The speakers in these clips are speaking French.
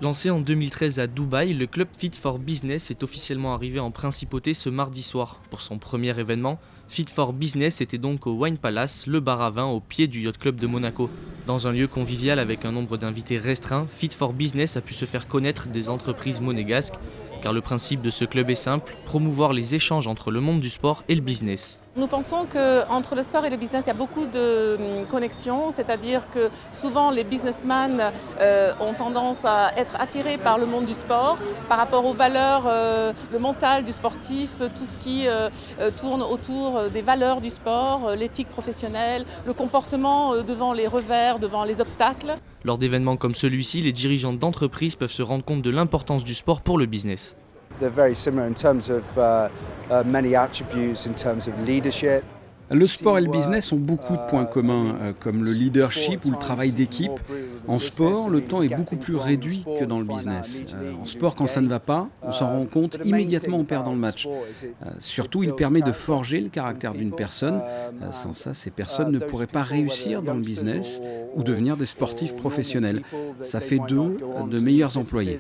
Lancé en 2013 à Dubaï, le club Fit for Business est officiellement arrivé en principauté ce mardi soir. Pour son premier événement, Fit for Business était donc au Wine Palace, le bar à vin au pied du Yacht Club de Monaco. Dans un lieu convivial avec un nombre d'invités restreint, Fit for Business a pu se faire connaître des entreprises monégasques, car le principe de ce club est simple, promouvoir les échanges entre le monde du sport et le business. Nous pensons qu'entre le sport et le business, il y a beaucoup de connexions, c'est-à-dire que souvent les businessmen ont tendance à être attirés par le monde du sport, par rapport aux valeurs, le mental du sportif, tout ce qui tourne autour des valeurs du sport, l'éthique professionnelle, le comportement devant les revers, devant les obstacles. Lors d'événements comme celui-ci, les dirigeants d'entreprises peuvent se rendre compte de l'importance du sport pour le business. They're very similar in terms of many attributes in terms of leadership. Le sport et le business ont beaucoup de points communs, comme le leadership ou le travail d'équipe. En sport, le temps est beaucoup plus réduit que dans le business. En sport, quand ça ne va pas, on s'en rend compte immédiatement en perdant le match. Surtout, il permet de forger le caractère d'une personne. Sans ça, ces personnes ne pourraient pas réussir dans le business ou devenir des sportifs professionnels. Ça fait d'eux de meilleurs employés.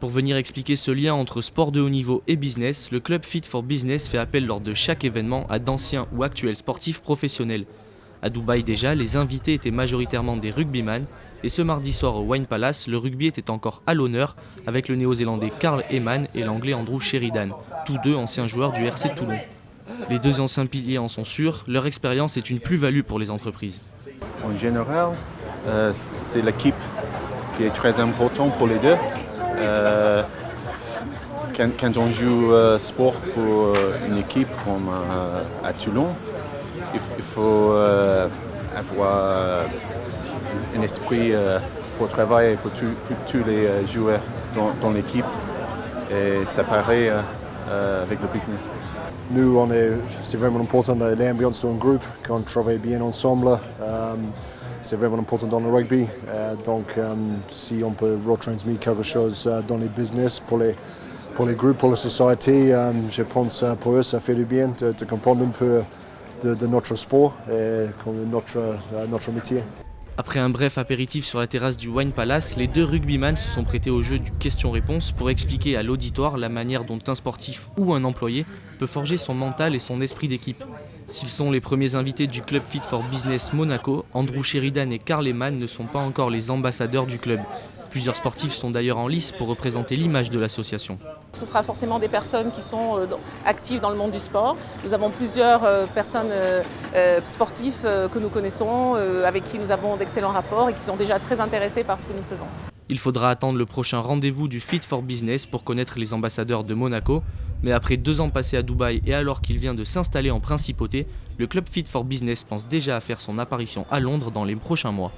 Pour venir expliquer ce lien entre sport de haut niveau et business, le club Fit for Business fait appel lors de chaque événement à d'anciens ou actuels sportifs professionnels. À Dubaï déjà, les invités étaient majoritairement des rugbyman, et ce mardi soir au Wine Palace, le rugby était encore à l'honneur avec le néo-zélandais Karl Eman et l'anglais Andrew Sheridan, tous deux anciens joueurs du RC Toulon. Les deux anciens piliers en sont sûrs, leur expérience est une plus-value pour les entreprises. En général, c'est l'équipe qui est très importante pour les deux. Quand on joue sport pour une équipe comme à Toulon, il faut avoir un esprit pour travailler pour tous les joueurs dans l'équipe, et ça paraît avec le business. Nous, c'est vraiment important l'ambiance d'un groupe, qu'on travaille bien ensemble. C'est vraiment important dans le rugby. Donc, si on peut retransmettre quelque chose dans les business pour les groupes, pour la société, je pense pour eux, ça fait du bien de comprendre un peu de notre sport et notre métier. Après un bref apéritif sur la terrasse du Wine Palace, les deux rugbyman se sont prêtés au jeu du question-réponse pour expliquer à l'auditoire la manière dont un sportif ou un employé peut forger son mental et son esprit d'équipe. S'ils sont les premiers invités du club Fit for Business Monaco, Andrew Sheridan et Karl Eman ne sont pas encore les ambassadeurs du club. Plusieurs sportifs sont d'ailleurs en lice pour représenter l'image de l'association. Ce sera forcément des personnes qui sont actives dans le monde du sport. Nous avons plusieurs personnes sportives que nous connaissons, avec qui nous avons d'excellents rapports et qui sont déjà très intéressées par ce que nous faisons. Il faudra attendre le prochain rendez-vous du Fit for Business pour connaître les ambassadeurs de Monaco. Mais après 2 ans passés à Dubaï et alors qu'il vient de s'installer en principauté, le club Fit for Business pense déjà à faire son apparition à Londres dans les prochains mois.